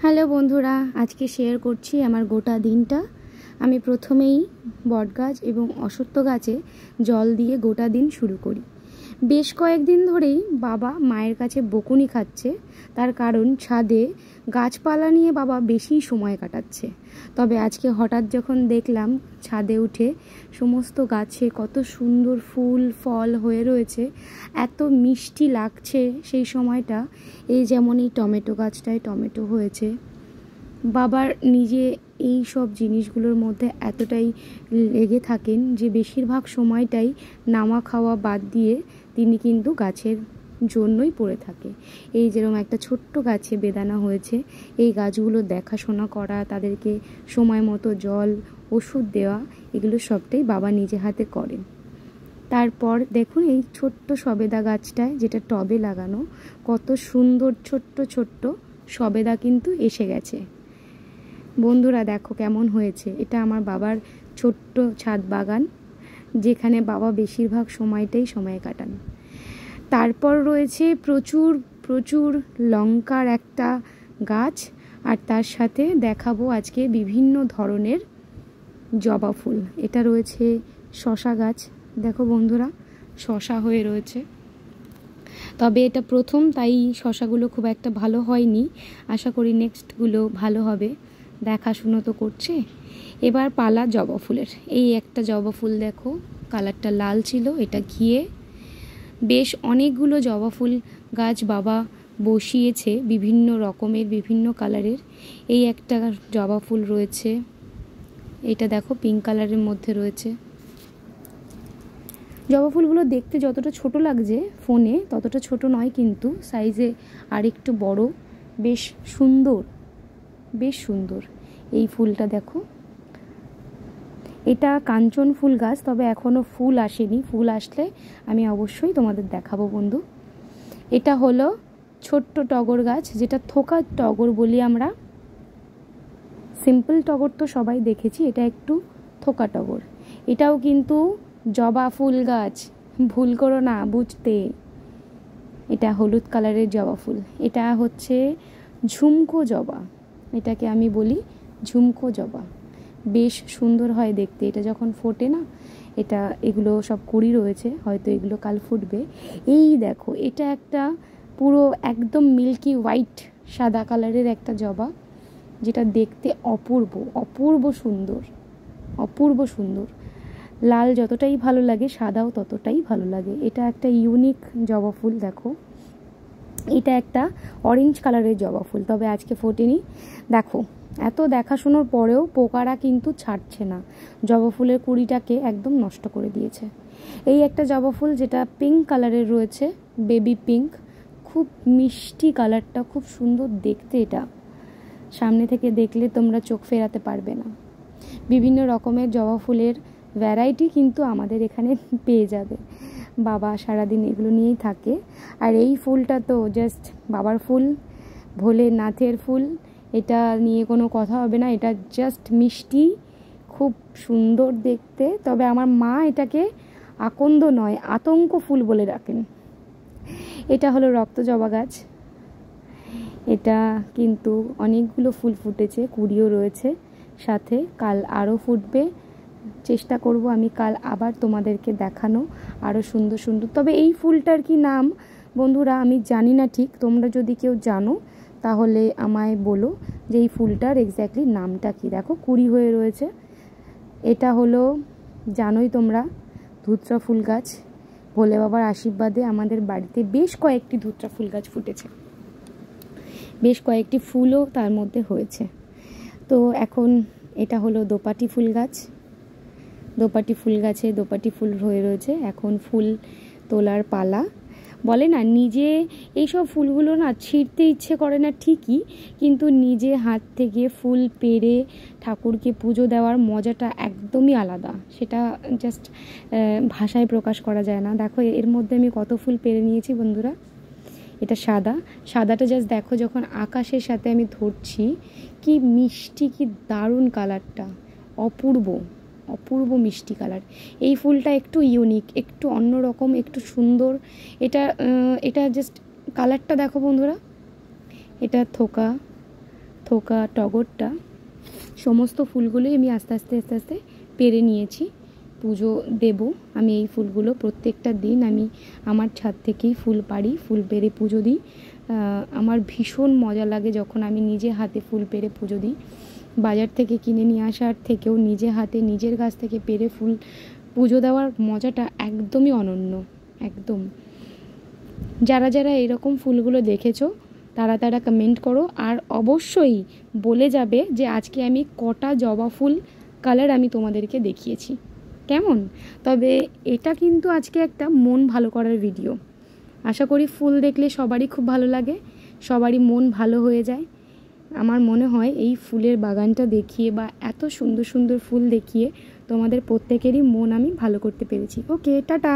Hello বন্ধুরা, আজকে share করছি আমার গোটা দিনটা। আমি প্রথমেই বটগাছ এবং অশ্বত্থ গাছে জল দিয়ে গোটা দিন শুরু করি। বেশ কয়েকদিন ধরেই বাবা মায়ের কাছে বকুনি খাচ্ছে, তার কারণ ছাদে গাছপালা নিয়ে বাবা বেশি সময় কাটাচ্ছে। তবে আজকে হঠাৎ যখন দেখলাম ছাদে উঠে সমস্ত গাছে কত সুন্দর ফুল ফল হয়ে রয়েছে, এত মিষ্টি লাগছে সেই সময়টা। এই যেমন এই টমেটো গাছটায় টমেটো হয়েছে। বাবার নিজে এই সব জিনিসগুলোর মধ্যে এতটাই লেগে থাকেন যে বেশিরভাগ সময়টাই নামা খাওয়া বাদ দিয়ে তিনি কিন্তু গাছের জন্যই পড়ে থাকে। এই যেরকম একটা ছোট্ট গাছে বেদানা হয়েছে, এই গাছগুলো দেখাশোনা করা, তাদেরকে সময় মতো জল ওষুধ দেওয়া, এগুলো সবটাই বাবা নিজে হাতে করেন। তারপর দেখুন এই ছোট্ট সবেদা গাছটায়, যেটা টবে লাগানো, কত সুন্দর ছোট্ট ছোট্ট সবেদা কিন্তু এসে গেছে। বন্ধুরা দেখো কেমন হয়েছে। এটা আমার বাবার ছোট্ট ছাদ বাগান, যেখানে বাবা বেশিরভাগ সময়টাই সময় কাটান। তারপর রয়েছে প্রচুর প্রচুর লঙ্কার একটা গাছ, আর তার সাথে দেখাবো আজকে বিভিন্ন ধরনের জবা ফুল। এটা রয়েছে শশা গাছ, দেখো বন্ধুরা শশা হয়ে রয়েছে। তবে এটা প্রথম, তাই শশাগুলো খুব একটা ভালো হয়নি, আশা করি নেক্সটগুলো ভালো হবে। দেখাশুনো তো করছে। এবার পালা জবা ফুলের। এই একটা জবা ফুল দেখো, কালারটা লাল ছিল, এটা ঘিয়ে। বেশ অনেকগুলো জবা ফুল গাছ বাবা বসিয়েছে, বিভিন্ন রকমের বিভিন্ন কালারের। এই একটা জবা ফুল রয়েছে, এটা দেখো পিঙ্ক কালারের মধ্যে রয়েছে। জবা ফুলগুলো দেখতে যতটা ছোট লাগছে ফোনে, ততটা ছোট নয়, কিন্তু সাইজে আরেকটু বড়। বেশ সুন্দর, বেশ সুন্দর। এই ফুলটা দেখো, এটা কাঞ্চন ফুল গাছ, তবে এখনও ফুল আসেনি। ফুল আসলে আমি অবশ্যই তোমাদের দেখাবো বন্ধু। এটা হলো ছোট্ট টগর গাছ, যেটা থোকা টগর বলি আমরা। সিম্পল টগর তো সবাই দেখেছি, এটা একটু থোকা টগর। এটাও কিন্তু জবা ফুল গাছ, ভুল করো না বুঝতে। এটা হলুদ কালারের জবা ফুল। এটা হচ্ছে ঝুমকো জবা, এটাকে আমি বলি ঝুমকো জবা। বেশ সুন্দর হয় দেখতে, এটা যখন ফোটে না, এটা এগুলো সব কুড়ি রয়েছে, হয়তো এগুলো কাল ফুটবে। এই দেখো, এটা একটা পুরো একদম মিল্কি হোয়াইট সাদা কালারের একটা জবা, যেটা দেখতে অপূর্ব অপূর্ব সুন্দর, অপূর্ব সুন্দর। লাল যতটাই ভালো লাগে, সাদাও ততটাই ভালো লাগে। এটা একটা ইউনিক জবা ফুল দেখো। এটা একটা অরেঞ্জ কালারের জবা ফুল, তবে আজকে ফোটেনি। দেখো এত দেখাশোনার পরেও পোকারা কিন্তু ছাড়ছে না, জবা ফুলের কুড়িটাকে একদম নষ্ট করে দিয়েছে। এই একটা জবা ফুল যেটা পিঙ্ক কালারের রয়েছে, বেবি পিঙ্ক, খুব মিষ্টি কালারটা, খুব সুন্দর দেখতে। এটা সামনে থেকে দেখলে তোমরা চোখ ফেরাতে পারবে না। বিভিন্ন রকমের জবা ফুলের ভ্যারাইটি কিন্তু আমাদের এখানে পেয়ে যাবে। বাবা সারাদিন এগুলো নিয়েই থাকে। আর এই ফুলটা তো জাস্ট বাবার ফুল, ভোলেনাথের ফুল, এটা নিয়ে কোনো কথা হবে না। এটা জাস্ট মিষ্টি, খুব সুন্দর দেখতে। তবে আমার মা এটাকে আকন্দ নয়, আতঙ্ক ফুল বলে রাখেন। এটা হলো রক্ত জবা গাছ। এটা কিন্তু অনেকগুলো ফুল ফুটেছে, কুড়িও রয়েছে সাথে, কাল আরও ফুটবে। চেষ্টা করব আমি কাল আবার তোমাদেরকে দেখানো আরও সুন্দর সুন্দর। তবে এই ফুলটার কি নাম বন্ধুরা আমি জানি না ঠিক, তোমরা যদি কেউ জানো তাহলে আমায় বলো যে এই ফুলটার এক্স্যাক্টলি নামটা কি। দেখো কুড়ি হয়ে রয়েছে। এটা হলো, জানোই তোমরা, ধুতরা ফুল গাছ। ভোলে বাবার আশীর্বাদে আমাদের বাড়িতে বেশ কয়েকটি ধুতরা ফুল গাছ ফুটেছে, বেশ কয়েকটি ফুলও তার মধ্যে হয়েছে। তো এখন এটা হলো দোপাটি ফুল গাছ। দোপাটি ফুল গাছে দোপাটি ফুল হয়ে রয়েছে, এখন ফুল তোলার পালা। বলে না, নিজে এইসব ফুলগুলো না ছিঁড়তে ইচ্ছে করে না ঠিকই, কিন্তু নিজে হাত থেকে ফুল পেড়ে ঠাকুরকে পুজো দেওয়ার মজাটা একদমই আলাদা। সেটা জাস্ট ভাষায় প্রকাশ করা যায় না। দেখো এর মধ্যে আমি কত ফুল পেড়ে নিয়েছি বন্ধুরা। এটা সাদা, সাদাটা জাস্ট দেখো যখন আকাশের সাথে আমি ধরছি, কি মিষ্টি, কি দারুণ কালারটা, অপূর্ব অপূর্ব মিষ্টি কালার। এই ফুলটা একটু ইউনিক, একটু অন্যরকম, একটু সুন্দর। এটা জাস্ট কালারটা দেখো বন্ধুরা। এটা থোকা, থোকা টগরটা সমস্ত ফুলগুলোই আমি আস্তে আস্তে আস্তে আস্তে পেরে নিয়েছি। পুজো দেব আমি এই ফুলগুলো প্রত্যেকটা দিন আমি আমার ছাদ থেকেই ফুল পাড়ি, ফুল পেরে পুজো দিই। আমার ভীষণ মজা লাগে যখন আমি নিজে হাতে ফুল পেরে পুজো দিই। বাজার থেকে কিনে নিয়ে আসার থেকেও নিজে হাতে নিজের গাছ থেকে পেরে ফুল পুজো দেওয়ার মজাটা একদমই অনন্য, একদম। যারা যারা এরকম ফুলগুলো দেখেছো তারা তারা কমেন্ট করো, আর অবশ্যই বলে যাবে যে আজকে আমি কটা জবা ফুল কালার আমি তোমাদেরকে দেখিয়েছি, কেমন। তবে এটা কিন্তু আজকে একটা মন ভালো করার ভিডিও। আশা করি ফুল দেখলে সবারই খুব ভালো লাগে, সবারই মন ভালো হয়ে যায়। আমার মনে হয় এই ফুলের বাগানটা দেখিয়ে বা এত সুন্দর সুন্দর ফুল দেখিয়ে তোমাদের প্রত্যেকেরই মন আমি ভালো করতে পেরেছি। ওকে, টাটা।